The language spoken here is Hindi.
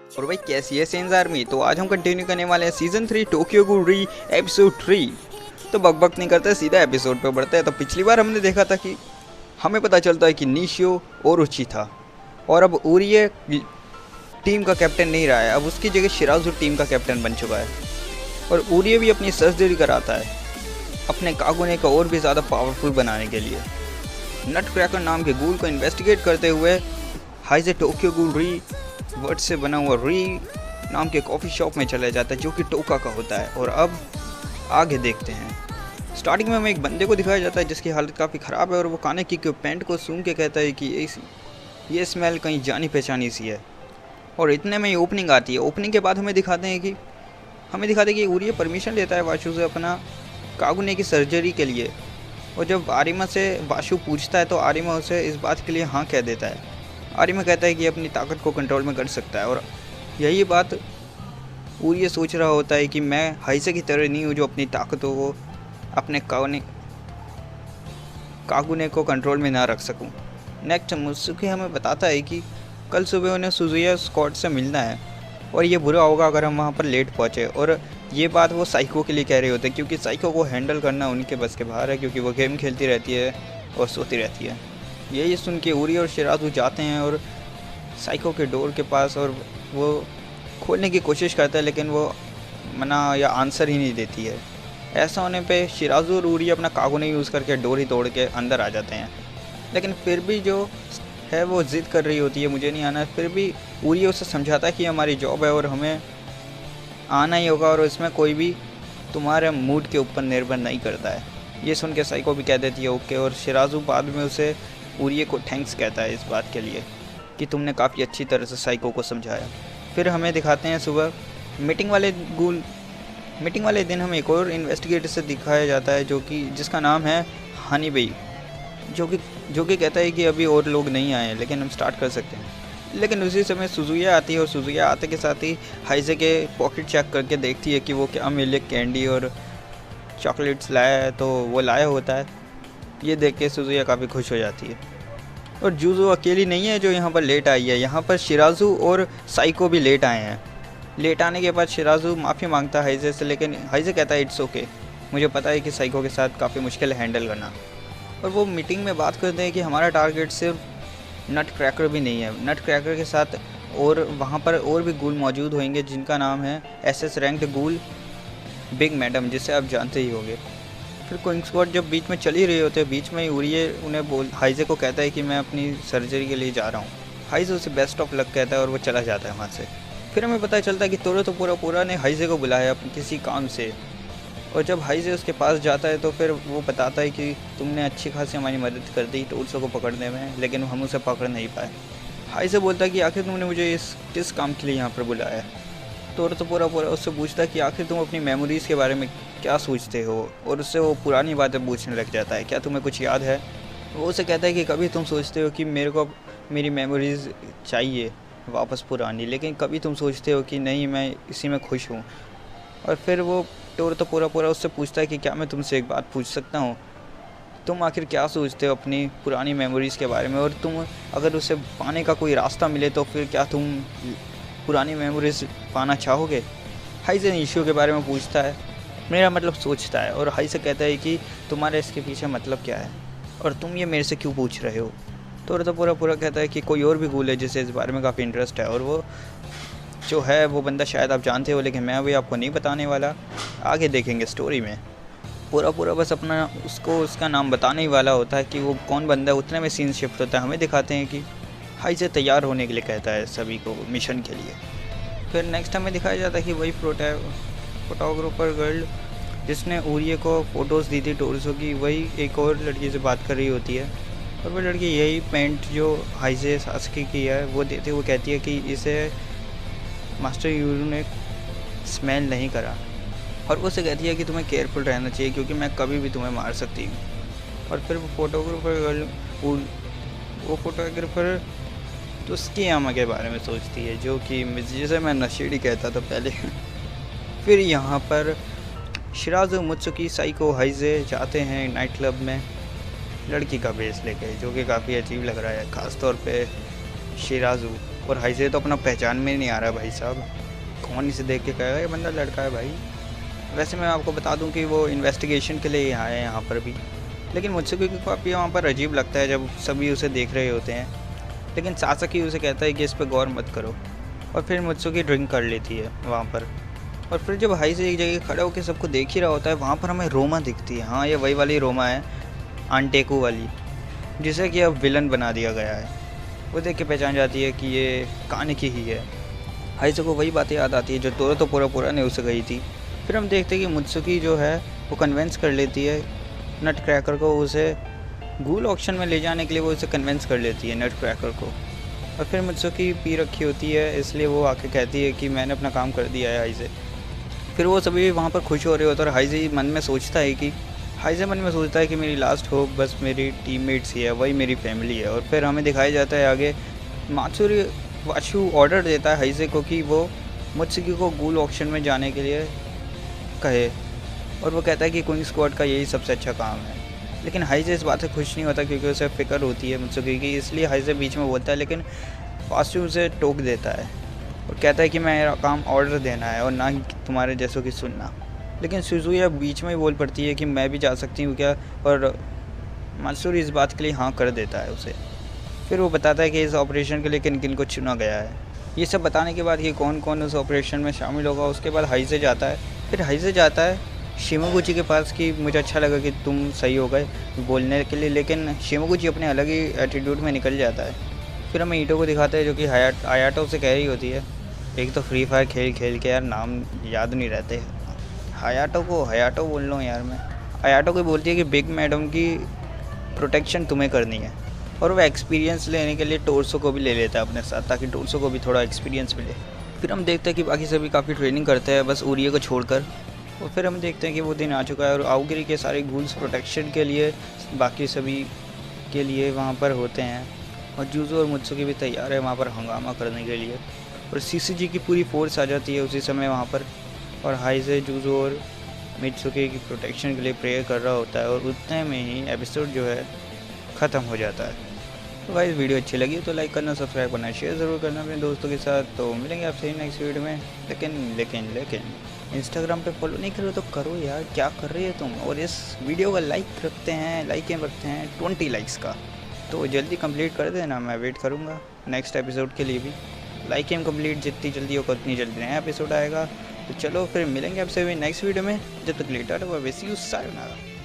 और भाई कैसी है सेंस आर्मी। तो आज हम कंटिन्यू करने वाले हैं सीजन 3 टोक्यो गूल री एपिसोड 3। तो बक नहीं करते, सीधा एपिसोड पे बढ़ते हैं। तो पिछली बार हमने देखा था कि हमें पता चलता है कि निशियो और उची था, और अब उरिये टीम का कैप्टन नहीं रहा है, अब उसकी जगह शिराजू टीम का कैप्टन बन चुका है। और उरिये भी अपनी सर्जरी कराता है अपने कागुने को और भी ज़्यादा पावरफुल बनाने के लिए। नट क्रैकर नाम के गूल को इन्वेस्टिगेट करते हुए हाइजे टोक्यो गूल री वर्ड से बना हुआ री नाम के कॉफ़ी शॉप में चला जाता है, जो कि टोका का होता है। और अब आगे देखते हैं। स्टार्टिंग में हमें एक बंदे को दिखाया जाता है जिसकी हालत काफ़ी ख़राब है, और वो काने की पैंट को सूंघ के कहता है कि ये स्मेल कहीं जानी पहचानी सी है। और इतने में ही ओपनिंग आती है। ओपनिंग के बाद हमें दिखाते हैं कि उरिये परमिशन लेता है वाशु से अपना कागुने की सर्जरी के लिए। और जब आरिमा से वाशु पूछता है तो आरिमा उसे इस बात के लिए हाँ कह देता है। आरिमा कहता है कि अपनी ताकत को कंट्रोल में कर सकता है, और यही बात उरिये सोच रहा होता है कि मैं हाइसे की तरह नहीं हूँ जो अपनी ताकतों को अपने कागुने को कंट्रोल में ना रख सकूँ। नेक्स्ट मुत्सुकी हमें बताता है कि कल सुबह उन्हें सुजुया स्क्वाड से मिलना है, और ये बुरा होगा अगर हम वहाँ पर लेट पहुँचे। और ये बात वो साइको के लिए कह रहे होते हैं, क्योंकि साइको को हैंडल करना उनके बस के बाहर है, क्योंकि वो गेम खेलती रहती है और सोती रहती है। यही सुन के उरी और शिराजू जाते हैं और साइको के डोर के पास, और वो खोलने की कोशिश करता है, लेकिन वो मना या आंसर ही नहीं देती है। ऐसा होने पे शिराजू और उरी अपना कागुने यूज़ करके डोर ही तोड़ के अंदर आ जाते हैं। लेकिन फिर भी जो है वो ज़िद कर रही होती है मुझे नहीं आना। फिर भी उरी उसे समझाता है कि हमारी जॉब है और हमें आना ही होगा, और इसमें कोई भी तुम्हारे मूड के ऊपर निर्भर नहीं करता है। ये सुन के साइको भी कह देती है ओके, और शिराजू बाद में उसे उरिये को थैंक्स कहता है इस बात के लिए कि तुमने काफ़ी अच्छी तरह से साइको को समझाया। फिर हमें दिखाते हैं सुबह मीटिंग वाले दिन हमें एक और इन्वेस्टिगेटर से दिखाया जाता है जिसका नाम है हनी बई, जो कि कहता है कि अभी और लोग नहीं आए हैं, लेकिन हम स्टार्ट कर सकते हैं। लेकिन उसी समय सुजुया आती है, और सुजुया आते के साथ ही हाइजे के पॉकेट चेक करके देखती है कि वो क्या मिल्क कैंडी और चॉकलेट्स लाया है, तो वो लाया होता है। ये देख के सुजुया काफ़ी खुश हो जाती है। और जूजो अकेली नहीं है जो यहाँ पर लेट आई है, यहाँ पर शिराजू और साइको भी लेट आए हैं। लेट आने के बाद शिराजू माफ़ी मांगता है हाइजे से, लेकिन हाइजे कहता है इट्स ओके, मुझे पता है कि साइको के साथ काफ़ी मुश्किल है हैंडल करना। और वो मीटिंग में बात करते हैं कि हमारा टारगेट सिर्फ नट क्रैकर भी नहीं है, नट क्रैकर के साथ और वहाँ पर और भी गूल मौजूद होंगे जिनका नाम है SS रैंक्ड गूल बिग मैडम, जिसे आप जानते ही होंगे। फिर क्विंग स्क्वाड जब बीच में चल ही रहे होते हैं, बीच में ही उरिये उन्हें हाइजे को कहता है कि मैं अपनी सर्जरी के लिए जा रहा हूँ। हाइजे उसे बेस्ट ऑफ लक कहता है और वो चला जाता है वहाँ से। फिर हमें पता चलता है कि तोरो तो पूरा ने हाइजे को बुलाया अपने किसी काम से, और जब हाइजे उसके पास जाता है तो फिर वो बताता है कि तुमने अच्छी खासी हमारी मदद कर दी टोल्सो को पकड़ने में, लेकिन हम उसे पकड़ नहीं पाए। हाइजे बोलता है कि आखिर तुमने मुझे किस काम के लिए यहाँ पर बुलाया है। तो पूरा उससे पूछता है कि आखिर तुम अपनी मेमोरीज़ के बारे में क्या सोचते हो, और उससे वो पुरानी बातें पूछने लग जाता है, क्या तुम्हें कुछ याद है। वो उसे कहता है कि कभी तुम सोचते हो कि मेरे को मेरी मेमोरीज़ चाहिए वापस पुरानी, लेकिन कभी तुम सोचते हो कि नहीं मैं इसी में खुश हूँ। और फिर वो तो पूरा उससे पूछता है कि क्या मैं तुमसे एक बात पूछ सकता हूँ, तुम आखिर क्या सोचते हो अपनी पुरानी मेमोरीज़ के बारे में, और तुम अगर उसे पाने का कोई रास्ता मिले तो फिर क्या तुम पुरानी मेमोरीज पाना चाहोगे। हाइजे इशू के बारे में पूछता है, मेरा मतलब सोचता है, और हाइजे कहता है कि तुम्हारे इसके पीछे मतलब क्या है और तुम ये मेरे से क्यों पूछ रहे हो। तो पूरा कहता है कि कोई और भी गूल है जिसे इस बारे में काफ़ी इंटरेस्ट है, और वो जो है वो बंदा शायद आप जानते हो, लेकिन मैं अभी आपको नहीं बताने वाला, आगे देखेंगे स्टोरी में। पूरा बस उसका नाम बताने ही वाला होता है कि वो कौन बंदा है, उतने में सीन शिफ्ट होता है। हमें दिखाते हैं कि हाइजे तैयार होने के लिए कहता है सभी को मिशन के लिए। फिर नेक्स्ट हमें दिखाया जाता है कि वही फोटोग्राफर गर्ल जिसने उरिये को फ़ोटोज़ दी थी टोल्सो की, वही एक और लड़की से बात कर रही होती है, और वो लड़की यही पेंट जो हाइजे सासकी की है वो देते हुए कहती है कि इसे मास्टर यूरू ने स्मेल नहीं करा, और वो उसे कहती है कि तुम्हें केयरफुल रहना चाहिए क्योंकि मैं कभी भी तुम्हें मार सकती हूँ। और फिर वो फोटोग्राफर तो उसकी आमा के बारे में सोचती है, जो कि जिसे मैं नशेड़ी कहता था पहले। फिर यहाँ पर शिराजू मुत्सुकी साइको हाइजे जाते हैं नाइट क्लब में लड़की का बेस लेके, जो कि काफ़ी अजीब लग रहा है, ख़ास तौर पे शिराजू और हाइजे तो अपना पहचान में नहीं आ रहा भाई साहब, कौन इसे देख के कहेगा ये बंदा लड़का है भाई। वैसे मैं आपको बता दूं कि वो इन्वेस्टिगेशन के लिए ही आए हैं यहाँ पर भी, लेकिन मुझसे क्योंकि काफ़ी वहाँ पर अजीब लगता है जब सभी उसे देख रहे होते हैं। लेकिन सासकी उसे कहता है कि इस पर गौर मत करो, और फिर मुत्सुकी ड्रिंक कर लेती है वहाँ पर। और फिर जब हाइजे एक जगह खड़ा होकर सबको देख ही रहा होता है, वहाँ पर हमें रोमा दिखती है। हाँ, ये वही वाली रोमा है, आंटेकू वाली, जिसे कि अब विलन बना दिया गया है। वो देख के पहचान जाती है कि ये कानिकी ही है। हाइजे को वही बातें याद आती है जो तोरो तो पूरा ने उसे कही थी। फिर हम देखते हैं कि मुत्सुकी जो है वो कन्विंस कर लेती है नट क्रैकर को, उसे गूल ऑक्शन में ले जाने के लिए वो उसे कन्विंस कर लेती है नट क्रैकर को। और फिर मुत्सुकी पी रखी होती है, इसलिए वो आके कहती है कि मैंने अपना काम कर दिया है हाइजे। फिर वो सभी वहाँ पर खुश हो रहे होते हैं और हाइजे मन में सोचता है कि मेरी लास्ट होप बस मेरी टीममेट्स ही है, वही मेरी फैमिली है। और फिर हमें दिखाया जाता है आगे मात्सुरी वाशु ऑर्डर देता है हाइजे को कि वो मुत्सुकी को गूल ऑक्शन में जाने के लिए कहे, और वो कहता है कि क्वीन स्क्वाड का यही सबसे अच्छा काम है। लेकिन हाइजे इस बात से खुश नहीं होता क्योंकि उसे फ़िक्र होती है मुत्सुकी की, इसलिए हाइजे बीच में बोलता है। लेकिन वाशु उसे टोक देता है और कहता है कि मेरा काम ऑर्डर देना है और ना ही तुम्हारे जैसों की सुनना। लेकिन सुजुया बीच में ही बोल पड़ती है कि मैं भी जा सकती हूँ क्या, और मात्सुरी इस बात के लिए हाँ कर देता है उसे। फिर वो बताता है कि इस ऑपरेशन के लिए किन किन को चुना गया है। ये सब बताने के बाद कि कौन कौन उस ऑपरेशन में शामिल होगा, उसके बाद हाइजे जाता है शिमोगुची के पास कि मुझे अच्छा लगा कि तुम सही हो गए बोलने के लिए। लेकिन शिमोगुची अपने अलग ही एटीट्यूड में निकल जाता है। फिर हमें ईटो को दिखाते हैं जो कि हायाटो से कह रही होती है, एक तो फ्री फायर खेल के यार नाम याद नहीं रहते, हयाटो बोल लो यार मैं। हायाटो को बोलती है कि बिग मैडम की प्रोटेक्शन तुम्हें करनी है, और वह एक्सपीरियंस लेने के लिए टोर्सो को भी ले लेता है अपने साथ, ताकि टोर्सो को भी थोड़ा एक्सपीरियंस मिले। फिर हम देखते हैं कि बाकी सभी काफ़ी ट्रेनिंग करते हैं बस उरिये को छोड़कर। और फिर हम देखते हैं कि वो दिन आ चुका है और आउगिरी के सारे गूल्स प्रोटेक्शन के लिए बाकी सभी के लिए वहाँ पर होते हैं, और जूजो और मुत्सुकी भी तैयार है वहाँ पर हंगामा करने के लिए। और सीसीजी की पूरी फोर्स आ जाती है उसी समय वहाँ पर, और हाइजे जूजो और मित्सुकी की प्रोटेक्शन के लिए प्रेयर कर रहा होता है, और उतने में ही एपिसोड जो है ख़त्म हो जाता है। तो गाइस वीडियो अच्छी लगी तो लाइक करना, सब्सक्राइब करना, शेयर ज़रूर करना अपने दोस्तों के साथ। तो मिलेंगे आपसे नेक्स्ट वीडियो में। लेकिन इंस्टाग्राम पे फॉलो नहीं करो तो करो यार, क्या कर रही है तुम। और इस वीडियो का लाइक रखते हैं 20 लाइक्स का, तो जल्दी कंप्लीट कर देना, मैं वेट करूँगा नेक्स्ट एपिसोड के लिए भी। लाइक एम कंप्लीट जितनी जल्दी होगा उतनी जल्दी नया एपिसोड आएगा। तो चलो फिर मिलेंगे आपसे भी नेक्स्ट वीडियो में, जब तक लेटर हुआ वैसी सायोनारा।